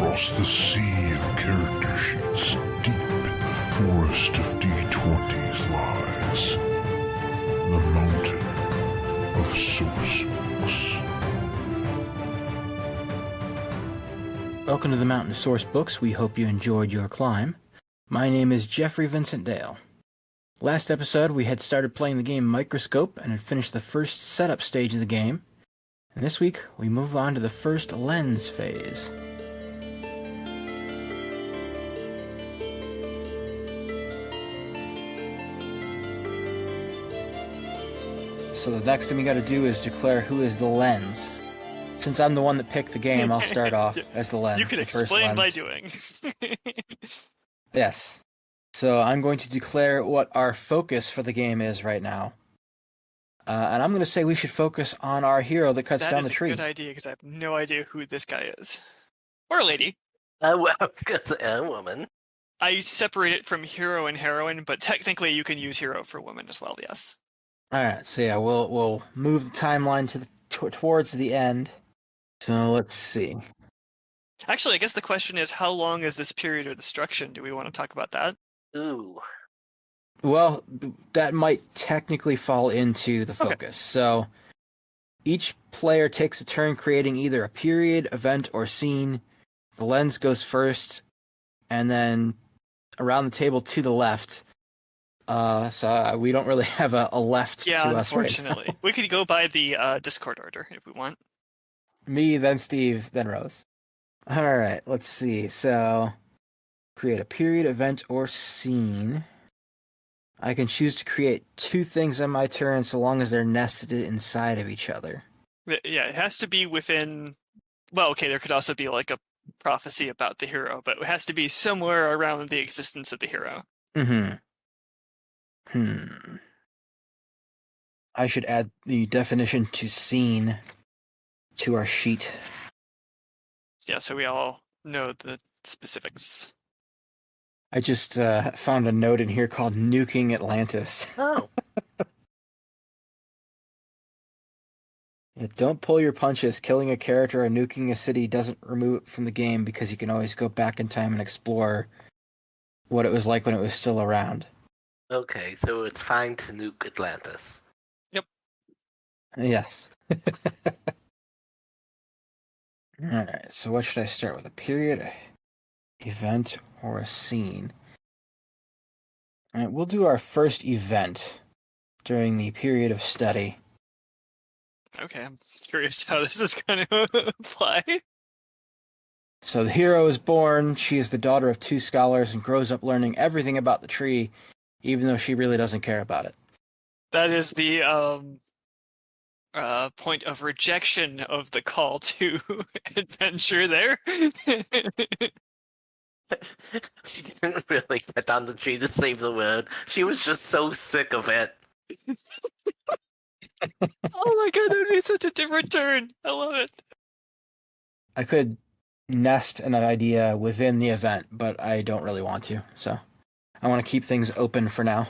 across the sea of character sheets, deep in the forest of D20s lies the mountain of source books. Welcome to the Mountain of Source Books. We hope you enjoyed your climb. My name is Jeffrey Vincent Dale. Last episode, we had started playing the game Microscope and had finished the first setup stage of the game. And this week, we move on to the first lens phase. So the next thing we got to do is declare who is the lens. Since I'm the one that picked the game, I'll start off as the lens. You can the first explain by lens. doing. Yes. So I'm going to declare what our focus for the game is right now. And I'm going to say we should focus on our hero that cuts down the tree. That is a good idea, because I have no idea who this guy is. Or lady. I was gonna say a woman. I separate it from hero and heroine, but technically you can use hero for woman as well, yes. Alright, so yeah, we'll move the timeline towards the end. So let's see. Actually, I guess the question is, how long is this period of destruction? Do we want to talk about that? Ooh. Well, that might technically fall into the focus. Okay. So each player takes a turn creating either a period, event, or scene. The lens goes first, and then around the table to the left. So we don't really have a left Yeah, to us right unfortunately. now. We could go by the Discord order if we want. Me, then Steve, then Rose. Alright, let's see. So, create a period, event, or scene. I can choose to create two things on my turn so long as they're nested inside of each other. Yeah, it has to be within... Well, okay, there could also be like a prophecy about the hero, but it has to be somewhere around the existence of the hero. I should add the definition to scene to our sheet. Yeah, so we all know the specifics. I just found a note in here called Nuking Atlantis. Oh. Yeah, don't pull your punches. Killing a character or nuking a city doesn't remove it from the game because you can always go back in time and explore what it was like when it was still around. Okay, so it's fine to nuke Atlantis. Yep. Yes. Alright, so what should I start with? A period, an event, or a scene? Alright, we'll do our first event during the period of study. Okay, I'm curious how this is going to apply. So the hero is born, she is the daughter of two scholars, and grows up learning everything about the tree, even though she really doesn't care about it. That is the point of rejection of the call to adventure there. She didn't really get on the tree to save the world. She was just so sick of it. Oh my god, that would be such a different turn. I love it. I could nest an idea within the event, but I don't really want to, so I want to keep things open for now.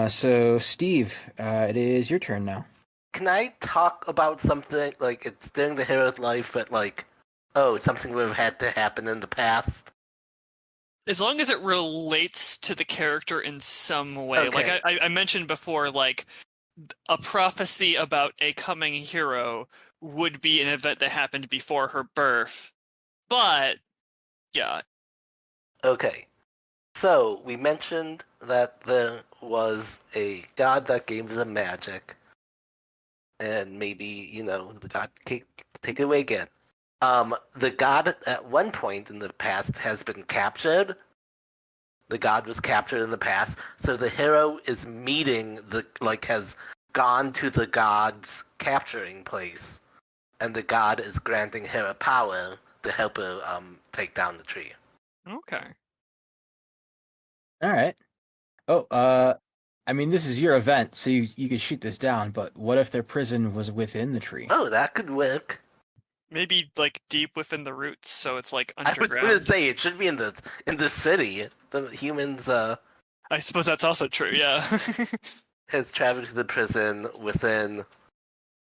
So Steve, it is your turn now. Can I talk about something, like, it's during the hero's life, but like, oh, something would have had to happen in the past? As long as it relates to the character in some way. Okay. Like I mentioned before, like, a prophecy about a coming hero would be an event that happened before her birth. But, yeah. Okay. So, we mentioned that there was a god that gave them magic. And maybe, the god take it away again. The god at one point in the past has been captured. The god was captured in the past, so the hero is meeting has gone to the god's capturing place, and the god is granting her a power to help her take down the tree. Okay. Alright. Oh, I mean, this is your event, so you could shoot this down, but what if their prison was within the tree? Oh, that could work. Maybe, like, deep within the roots, so it's, like, I was underground. going to say, it should be in the city. The humans, I suppose that's also true, yeah. has traveled to the prison within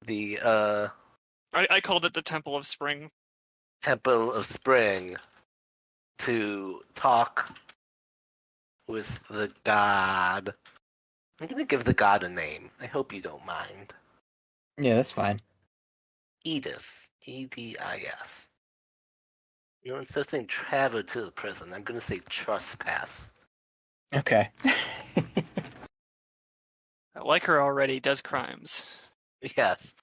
the, I called it the Temple of Spring. Temple of Spring to talk with the god. I'm gonna give the god a name. I hope you don't mind. Yeah, that's fine. Edis. Edis. You know, instead of saying travel to the prison, I'm gonna say trespass. Okay. I like her already, does crimes. Yes.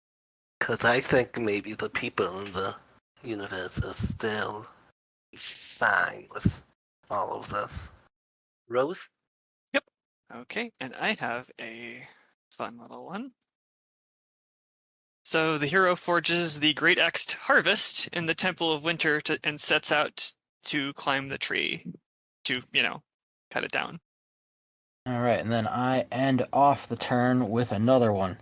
Because I think maybe the people in the universe are still fine with all of this. Rose? Yep. Okay, and I have a fun little one. So the hero forges the great axe harvest in the Temple of Winter and sets out to climb the tree to, cut it down. All right, and then I end off the turn with another one.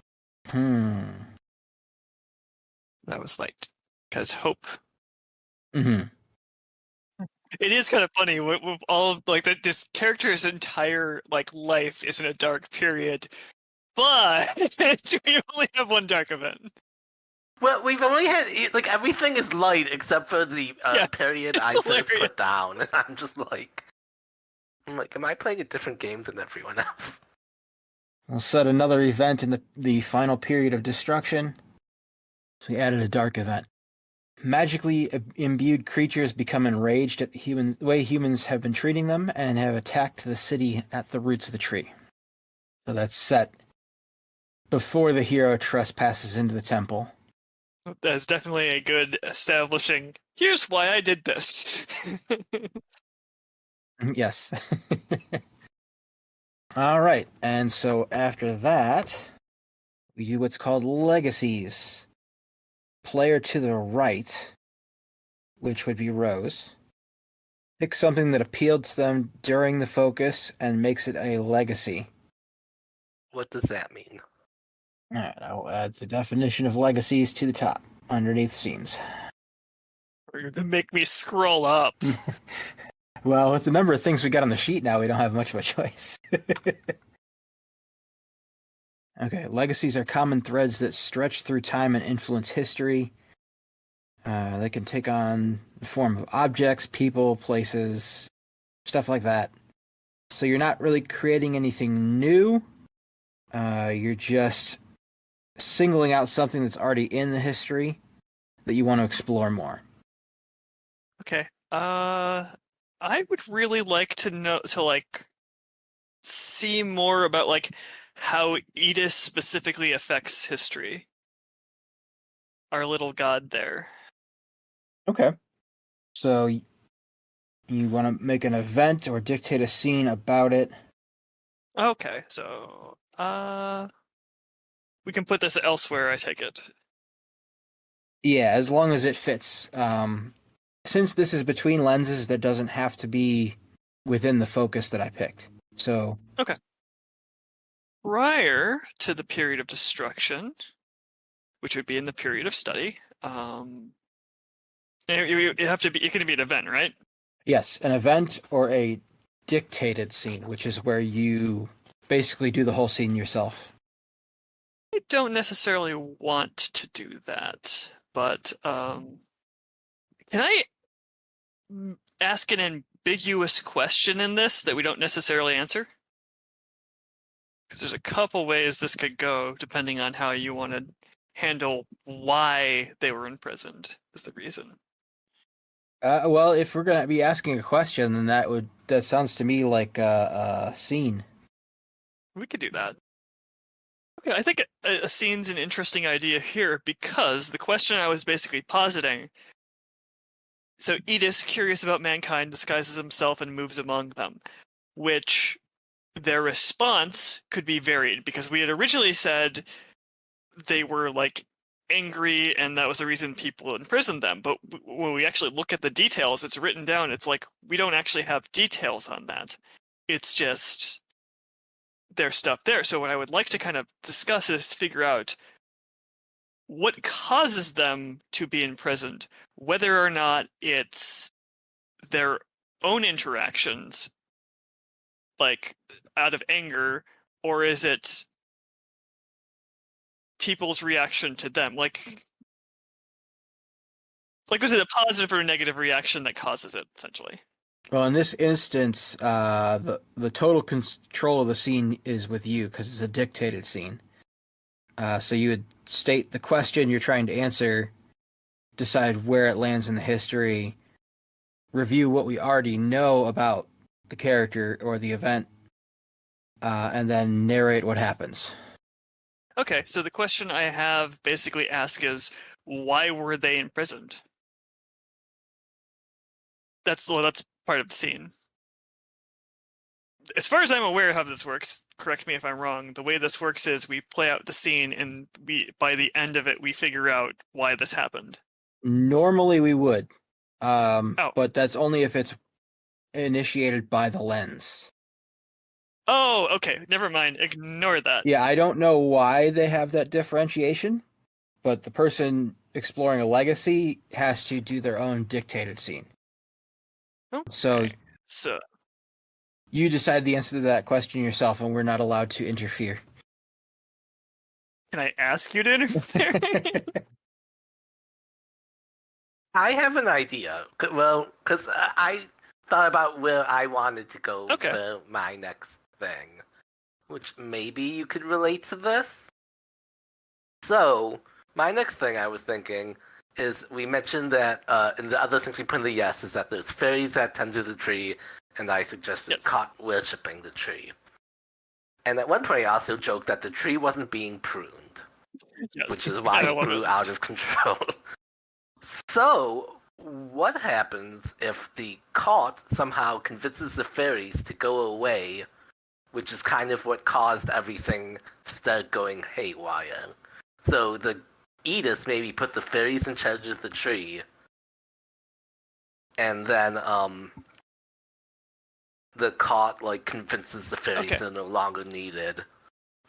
That was light. Because hope. Mm-hmm. It is kind of funny with all of, like, that this character's entire life is in a dark period, but we only have one dark event. Well, we've only had everything is light except for the Yeah, period it's Isa has hilarious. put down, and I'm like, am I playing a different game than everyone else? We'll set another event in the final period of destruction. So we added a dark event. Magically imbued creatures become enraged at the way humans have been treating them and have attacked the city at the roots of the tree. So that's set before the hero trespasses into the temple. That's definitely a good establishing. Here's why I did this. Yes. All right, and so after that, we do what's called legacies. Player to the right, which would be Rose, pick something that appealed to them during the focus and makes it a legacy. What does that mean? All right, I'll add the definition of legacies to the top, underneath scenes. You're gonna make me scroll up. Well, with the number of things we got on the sheet now, we don't have much of a choice. Okay, legacies are common threads that stretch through time and influence history. They can take on the form of objects, people, places, stuff like that. So you're not really creating anything new. You're just singling out something that's already in the history that you want to explore more. Okay. I would really like to see more about how Edis specifically affects history. Our little god there. Okay. So you want to make an event or dictate a scene about it. Okay, so we can put this elsewhere, I take it. Yeah, as long as it fits. Since this is between lenses, that doesn't have to be within the focus that I picked. So okay. Prior to the period of destruction, which would be in the period of study, it can be an event, right? yes, an event or a dictated scene, which is where you basically do the whole scene yourself. I don't necessarily want to do that, but can I ask an ambiguous question in this that we don't necessarily answer? Because there's a couple ways this could go, depending on how you want to handle why they were imprisoned, is the reason. Well, if we're gonna be asking a question, then that sounds to me like a scene. We could do that. Okay, I think a scene's an interesting idea here because the question I was basically positing. So Edis, curious about mankind, disguises himself and moves among them, which their response could be varied because we had originally said they were angry and that was the reason people imprisoned them. But when we actually look at the details, it's written down. It's we don't actually have details on that. It's just their stuff there. So what I would like to kind of discuss is figure out what causes them to be imprisoned, whether or not it's their own interactions, out of anger, or is it people's reaction to them? Like, was it a positive or a negative reaction that causes it, essentially? Well, in this instance, the total control of the scene is with you because it's a dictated scene. So you would state the question you're trying to answer, decide where it lands in the history, review what we already know about the character or the event, and then narrate what happens. Okay, so the question I have basically asked is, why were they imprisoned? That's part of the scene. As far as I'm aware of how this works, correct me if I'm wrong, the way this works is we play out the scene and by the end of it we figure out why this happened. Normally we would, Oh. but that's only if it's initiated by the lens. Oh, okay, never mind. Ignore that. Yeah, I don't know why they have that differentiation, but the person exploring a legacy has to do their own dictated scene. So So you decide the answer to that question yourself, and we're not allowed to interfere. can I ask you to interfere? I have an idea. Well, because I thought about where I wanted to go Okay. for my next thing, which maybe you could relate to this. So, my next thing I was thinking is we mentioned that in the other things we put in the yes is that there's fairies that tend to the tree, and I suggested Yes. caught worshipping the tree. And at one point I also joked that the tree wasn't being pruned, Yes. which is why And I it love grew it. out of control. So, what happens if the cult somehow convinces the fairies to go away, which is kind of what caused everything to start going haywire? So the Edith maybe put the fairies in charge of the tree, and then the cult like convinces the fairies Okay. they're no longer needed.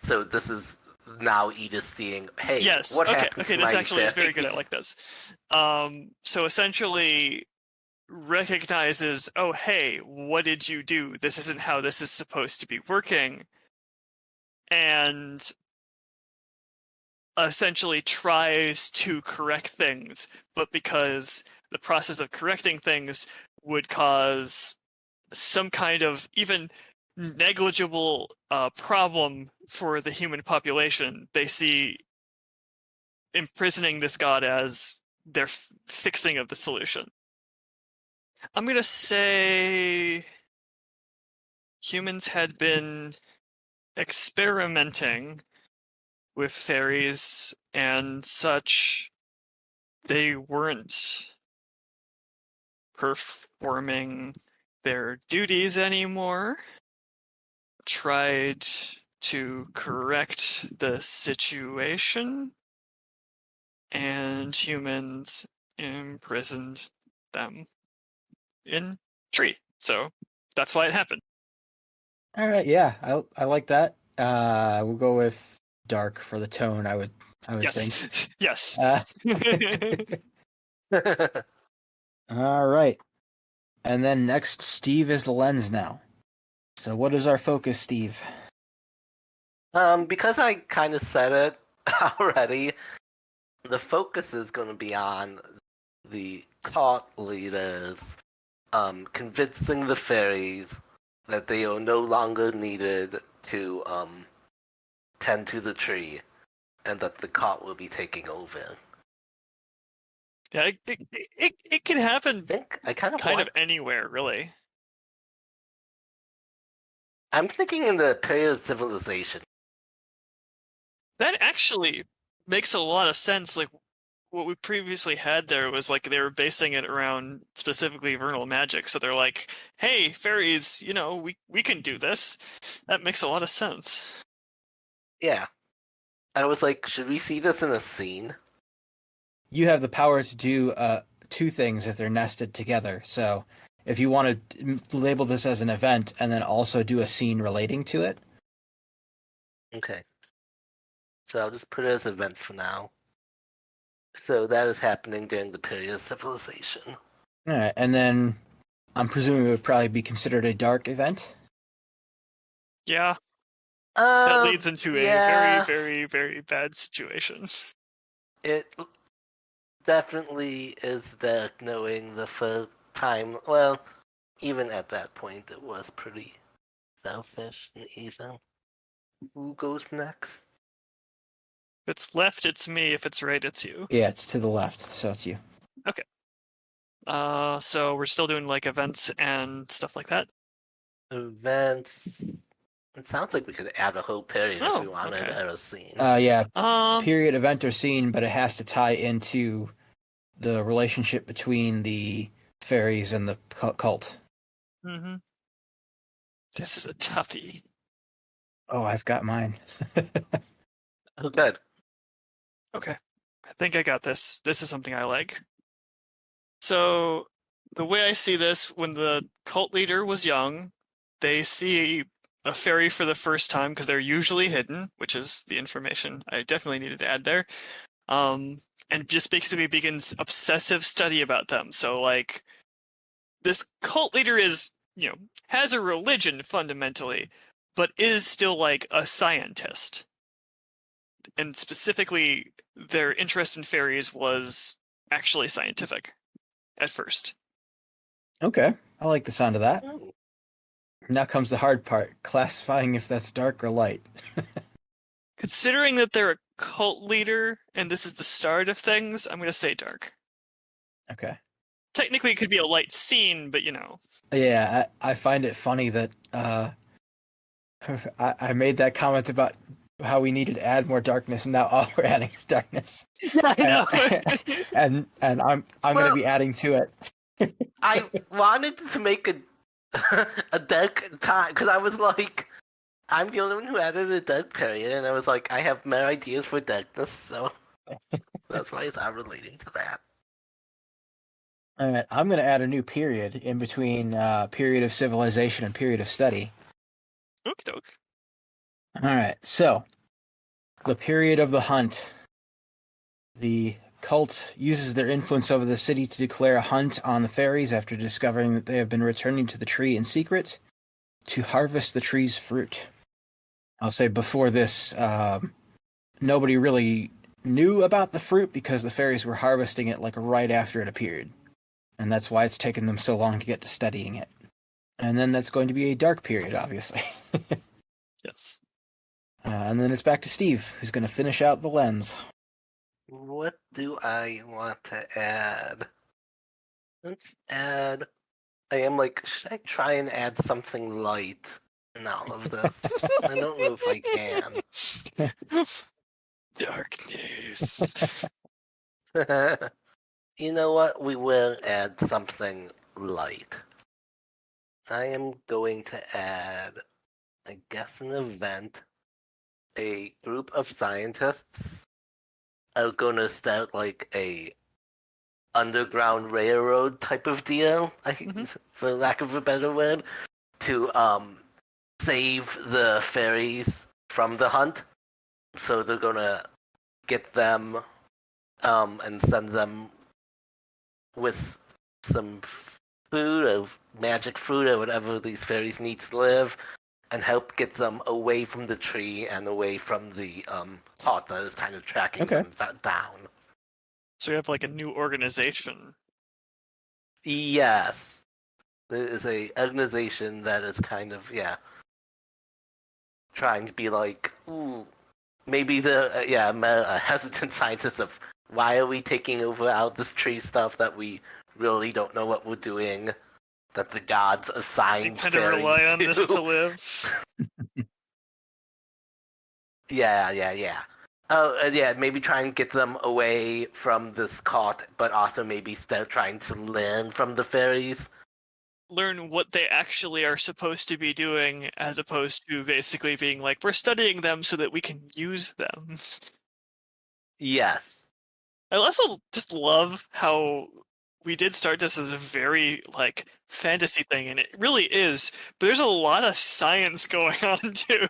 So this is now Edith seeing, hey, Yes. what Okay. happened Okay. to This my actually is very good. I fairies? like this. So essentially recognizes, oh, hey, what did you do? This isn't how this is supposed to be working. And essentially tries to correct things, but because the process of correcting things would cause some kind of even negligible problem for the human population, they see imprisoning this god as their fixing of the solution. I'm going to say humans had been experimenting with fairies and such. They weren't performing their duties anymore. Tried to correct the situation, and humans imprisoned them in tree. So that's why it happened. All right, yeah, I like that. We'll go with dark for the tone. I would Yes. think. Yes. All right, and then next, Steve is the lens now. So what is our focus, Steve? Because I kind of said it already, the focus is going to be on the cult leaders convincing the fairies that they are no longer needed to tend to the tree, and that the cult will be taking over. Yeah, it can happen I think I kind of anywhere, really. I'm thinking in the period of civilization. That actually makes a lot of sense. Like, what we previously had there was like they were basing it around specifically vernal magic. So they're like, hey, fairies, you know, we can do this. That makes a lot of sense. Yeah. I was like, should we see this in a scene? You have the power to do two things if they're nested together. So if you want to label this as an event and then also do a scene relating to it. Okay. So I'll just put it as an event for now. So that is happening during the period of civilization. All right, and then I'm presuming it would probably be considered a dark event. Yeah. That leads into a very, very, very bad situation. It definitely is dark knowing the first time. Well, even at that point, it was pretty selfish and evil. Who goes next? If it's left, it's me. If it's right, it's you. Yeah, it's to the left, so it's you. So we're still doing like events and stuff like that. Events. It sounds like we could add a whole period if we Oh, wanted okay. a scene. Yeah, Um, period, event, or scene, but it has to tie into the relationship between the fairies and the cult. mhm. This is a toughie. Oh, I've got mine. Oh, good. Okay, I think I got this. This is something I like. So, the way I see this, when the cult leader was young, they see a fairy for the first time because they're usually hidden, which is the information I definitely needed to add there. And just basically begins obsessive study about them. So, like, this cult leader is, has a religion fundamentally, but is still like a scientist. And specifically, their interest in fairies was actually scientific at first. Okay, I like the sound of that. Oh. Now comes the hard part, classifying if that's dark or light. Considering that they're a cult leader and this is the start of things, I'm going to say dark. Okay. Technically, it could be a light scene, but Yeah, I find it funny that I made that comment about how we needed to add more darkness, and now all we're adding is darkness. Yeah, I know. and I'm going to be adding to it. I wanted to make a dark time because I was like, I'm the only one who added a dark period, and I was like, I have more ideas for darkness, so that's why it's not relating to that. All right, I'm going to add a new period in between period of civilization and period of study. Okie doke. All right, so the period of the hunt. The cult uses their influence over the city to declare a hunt on the fairies after discovering that they have been returning to the tree in secret to harvest the tree's fruit. I'll say before this, nobody really knew about the fruit because the fairies were harvesting it like right after it appeared. And that's why it's taken them so long to get to studying it. And then that's going to be a dark period, obviously. Yes. And then it's back to Steve, who's going to finish out the lens. What do I want to add? Let's add. I am like, should I try and add something light in all of this? I don't know if I can. Darkness. You know what? We will add something light. I am going to add, I guess, an event. A group of scientists are going to start like a underground railroad type of deal, for lack of a better word, to save the fairies from the hunt. So they're gonna get them and send them with some food or magic fruit or whatever these fairies need to live, and help get them away from the tree and away from the plot that is kind of tracking them down. So we have like a new organization. Yes. There is a organization that is kind of, trying to be like, ooh, maybe I'm a hesitant scientist of why are we taking over out this tree stuff that we really don't know what we're doing, that the gods They assigned kind of fairies rely on to. this to live. Yeah. Oh, yeah, maybe try and get them away from this cult, but also maybe start trying to learn from the fairies. Learn what they actually are supposed to be doing, as opposed to basically being like, we're studying them so that we can use them. Yes. I also just love how we did start this as a very like fantasy thing, and it really is, but there's a lot of science going on too.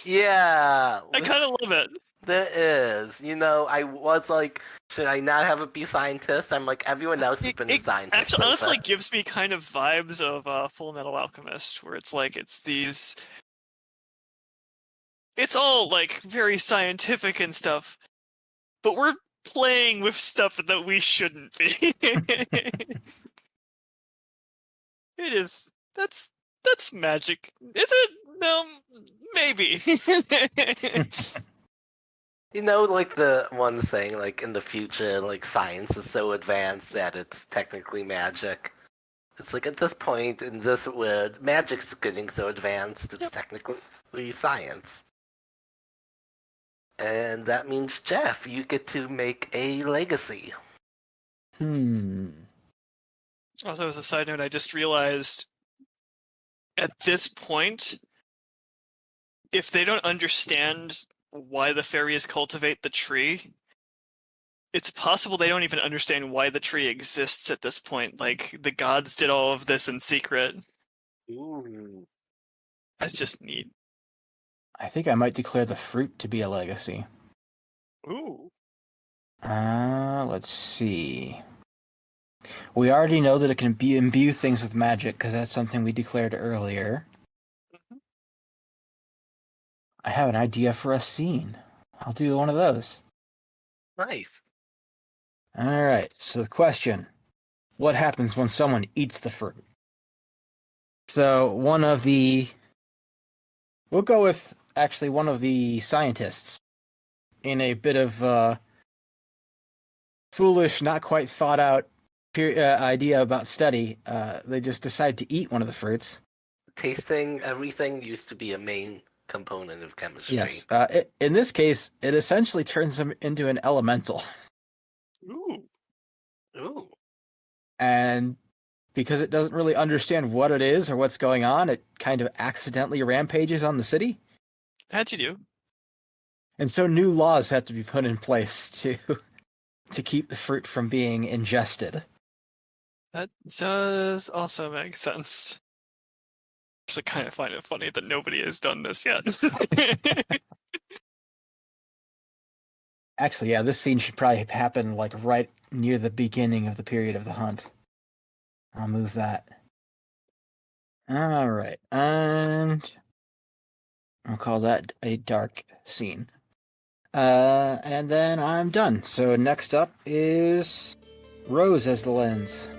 Yeah. I kind of love it. There is. I was like, should I not have it be scientists? I'm like, everyone else has been a It scientist. actually so honestly far. gives me kind of vibes of Full Metal Alchemist, where it's like it's all like very scientific and stuff, but we're playing with stuff that we shouldn't be. It is. That's magic. Is it? No, maybe. You know, like the one saying, like in the future, like science is so advanced that it's technically magic. It's like at this point in this world, magic's getting so advanced it's Yep. technically science. And that means, Jeff, you get to make a legacy. Also, as a side note, I just realized at this point, if they don't understand why the fairies cultivate the tree, it's possible they don't even understand why the tree exists at this point. Like, the gods did all of this in secret. Ooh. That's just neat. I think I might declare the fruit to be a legacy. Ooh. Let's see. We already know that it can imbue things with magic, because that's something we declared earlier. I have an idea for a scene. I'll do one of those. Nice. Alright, so the question. What happens when someone eats the fruit? So we'll go with actually one of the scientists in a bit of foolish, not quite thought out idea about study. They just decide to eat one of the fruits. Tasting everything used to be a main component of chemistry. Yes. In this case, it essentially turns them into an elemental. Ooh. Ooh. And because it doesn't really understand what it is or what's going on, it kind of accidentally rampages on the city. How'd you do? And so new laws have to be put in place to keep the fruit from being ingested. That does also make sense. Actually, kind of find it funny that nobody has done this yet. Actually, yeah, this scene should probably happen like right near the beginning of the period of the hunt. I'll move that. All right, and I'll call that a dark scene. And then I'm done. So next up is Rose as the lens.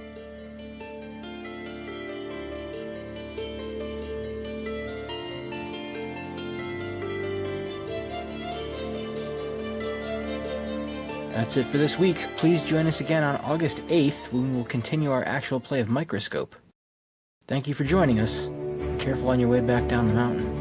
That's it for this week. Please join us again on August 8th when we'll continue our actual play of Microscope. Thank you for joining us. Be careful on your way back down the mountain.